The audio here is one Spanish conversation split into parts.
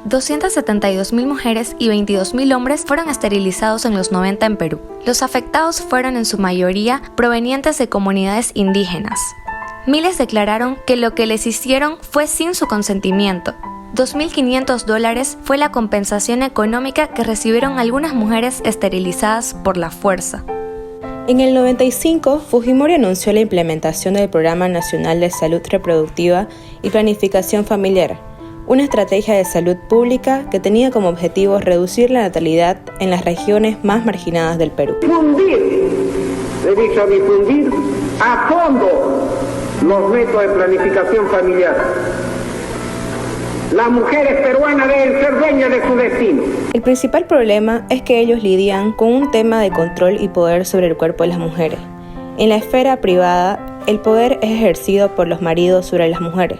272.000 mujeres y 22.000 hombres fueron esterilizados en los 90 en Perú. Los afectados fueron en su mayoría provenientes de comunidades indígenas. Miles declararon que lo que les hicieron fue sin su consentimiento. $2.500 fue la compensación económica que recibieron algunas mujeres esterilizadas por la fuerza. En el 95, Fujimori anunció la implementación del Programa Nacional de Salud Reproductiva y Planificación Familiar, una estrategia de salud pública que tenía como objetivo reducir la natalidad en las regiones más marginadas del Perú. Difundir a fondo los métodos de planificación familiar. Las mujeres peruanas deben ser dueñas de su destino. El principal problema es que ellos lidian con un tema de control y poder sobre el cuerpo de las mujeres. En la esfera privada, el poder es ejercido por los maridos sobre las mujeres.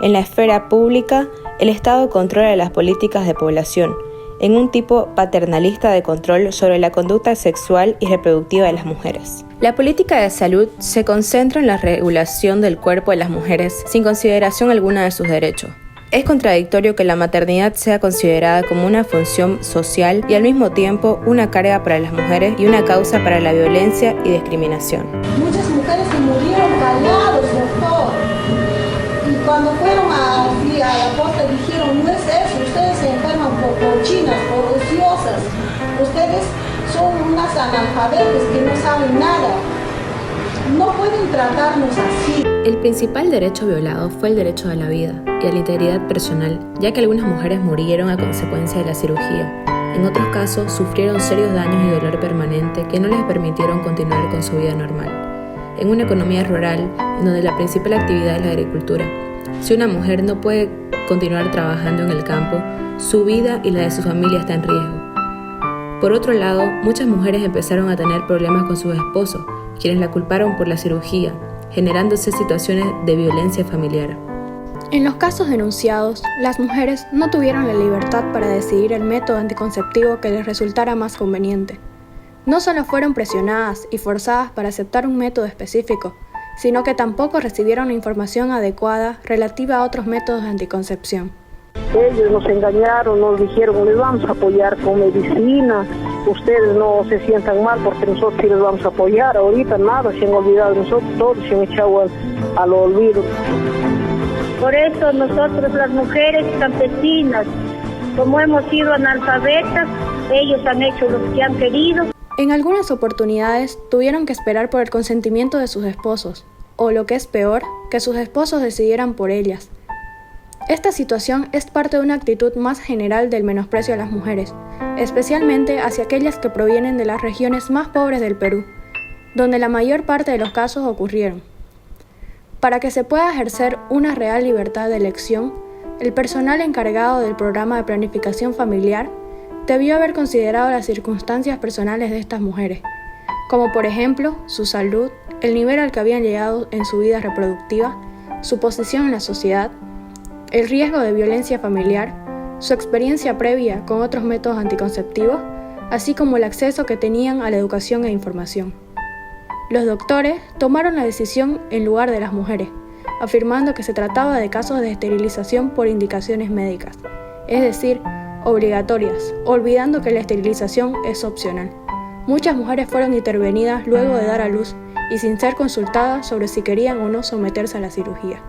En la esfera pública, el Estado controla las políticas de población, en un tipo paternalista de control sobre la conducta sexual y reproductiva de las mujeres. La política de salud se concentra en la regulación del cuerpo de las mujeres sin consideración alguna de sus derechos. Es contradictorio que la maternidad sea considerada como una función social y al mismo tiempo una carga para las mujeres y una causa para la violencia y discriminación. Muchas mujeres se murieron callados, doctor. Y cuando fueron a la posta dijeron, no es eso, ustedes se enferman por cochinas, por ociosas. Ustedes son unas analfabetas que no saben nada. No pueden tratarnos así. El principal derecho violado fue el derecho a la vida y a la integridad personal, ya que algunas mujeres murieron a consecuencia de la cirugía. En otros casos, sufrieron serios daños y dolor permanente que no les permitieron continuar con su vida normal. En una economía rural, en donde la principal actividad es la agricultura, si una mujer no puede continuar trabajando en el campo, su vida y la de su familia está en riesgo. Por otro lado, muchas mujeres empezaron a tener problemas con sus esposos, quienes la culparon por la cirugía, generándose situaciones de violencia familiar. En los casos denunciados, las mujeres no tuvieron la libertad para decidir el método anticonceptivo que les resultara más conveniente. No solo fueron presionadas y forzadas para aceptar un método específico, sino que tampoco recibieron información adecuada relativa a otros métodos de anticoncepción. Ellos nos engañaron, nos dijeron, les vamos a apoyar con medicina, ustedes no se sientan mal porque nosotros sí les vamos a apoyar. Ahorita nada, se han olvidado de nosotros, todos se han echado al olvido. Por eso nosotros las mujeres campesinas, como hemos sido analfabetas, ellos han hecho lo que han querido. En algunas oportunidades tuvieron que esperar por el consentimiento de sus esposos, o lo que es peor, que sus esposos decidieran por ellas. Esta situación es parte de una actitud más general del menosprecio a las mujeres, especialmente hacia aquellas que provienen de las regiones más pobres del Perú, donde la mayor parte de los casos ocurrieron. Para que se pueda ejercer una real libertad de elección, el personal encargado del programa de planificación familiar debió haber considerado las circunstancias personales de estas mujeres, como por ejemplo su salud, el nivel al que habían llegado en su vida reproductiva, su posición en la sociedad, el riesgo de violencia familiar, su experiencia previa con otros métodos anticonceptivos, así como el acceso que tenían a la educación e información. Los doctores tomaron la decisión en lugar de las mujeres, afirmando que se trataba de casos de esterilización por indicaciones médicas, es decir, obligatorias, olvidando que la esterilización es opcional. Muchas mujeres fueron intervenidas luego de dar a luz y sin ser consultadas sobre si querían o no someterse a la cirugía.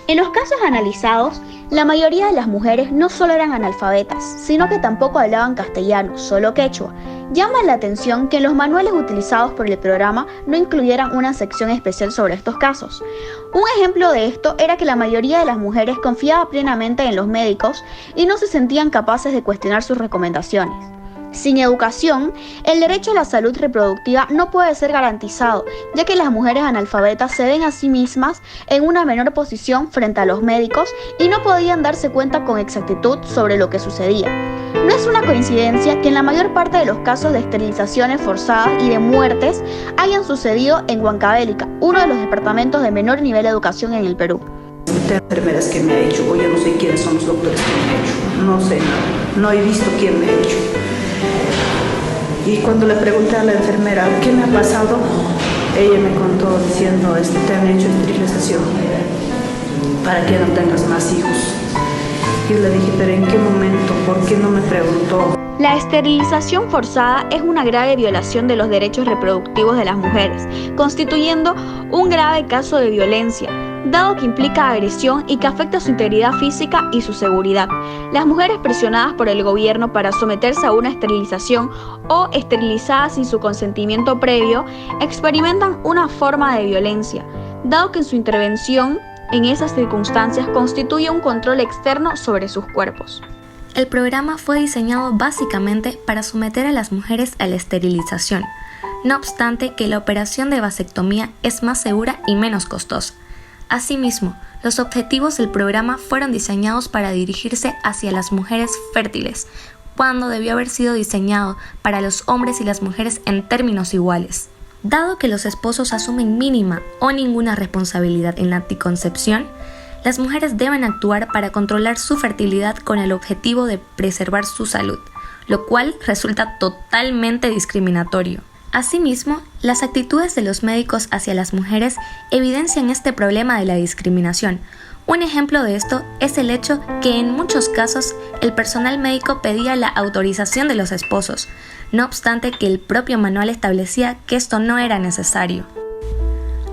En los casos analizados, la mayoría de las mujeres no solo eran analfabetas, sino que tampoco hablaban castellano, solo quechua. Llama la atención que los manuales utilizados por el programa no incluyeran una sección especial sobre estos casos. Un ejemplo de esto era que la mayoría de las mujeres confiaba plenamente en los médicos y no se sentían capaces de cuestionar sus recomendaciones. Sin educación, el derecho a la salud reproductiva no puede ser garantizado, ya que las mujeres analfabetas se ven a sí mismas en una menor posición frente a los médicos y no podían darse cuenta con exactitud sobre lo que sucedía. No es una coincidencia que en la mayor parte de los casos de esterilizaciones forzadas y de muertes hayan sucedido en Huancavelica, uno de los departamentos de menor nivel de educación en el Perú. Enfermeras que me ha hecho, o yo no sé quiénes son los doctores que me han hecho, no sé nada, no he visto quién me ha hecho. Y cuando le pregunté a la enfermera qué me ha pasado, ella me contó diciendo, te han hecho esterilización para que no tengas más hijos. Yo le dije, pero ¿en qué momento? ¿Por qué no me preguntó? La esterilización forzada es una grave violación de los derechos reproductivos de las mujeres, constituyendo un grave caso de violencia, dado que implica agresión y que afecta su integridad física y su seguridad. Las mujeres presionadas por el gobierno para someterse a una esterilización o esterilizadas sin su consentimiento previo experimentan una forma de violencia, dado que en su intervención en esas circunstancias constituye un control externo sobre sus cuerpos. El programa fue diseñado básicamente para someter a las mujeres a la esterilización, no obstante que la operación de vasectomía es más segura y menos costosa. Asimismo, los objetivos del programa fueron diseñados para dirigirse hacia las mujeres fértiles, cuando debió haber sido diseñado para los hombres y las mujeres en términos iguales. Dado que los esposos asumen mínima o ninguna responsabilidad en la anticoncepción, las mujeres deben actuar para controlar su fertilidad con el objetivo de preservar su salud, lo cual resulta totalmente discriminatorio. Asimismo, las actitudes de los médicos hacia las mujeres evidencian este problema de la discriminación. Un ejemplo de esto es el hecho que en muchos casos el personal médico pedía la autorización de los esposos, no obstante que el propio manual establecía que esto no era necesario.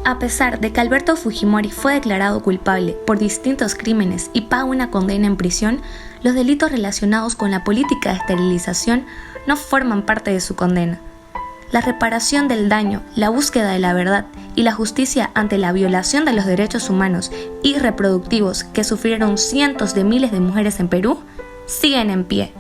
A pesar de que Alberto Fujimori fue declarado culpable por distintos crímenes y paga una condena en prisión, los delitos relacionados con la política de esterilización no forman parte de su condena. La reparación del daño, la búsqueda de la verdad y la justicia ante la violación de los derechos humanos y reproductivos que sufrieron cientos de miles de mujeres en Perú siguen en pie.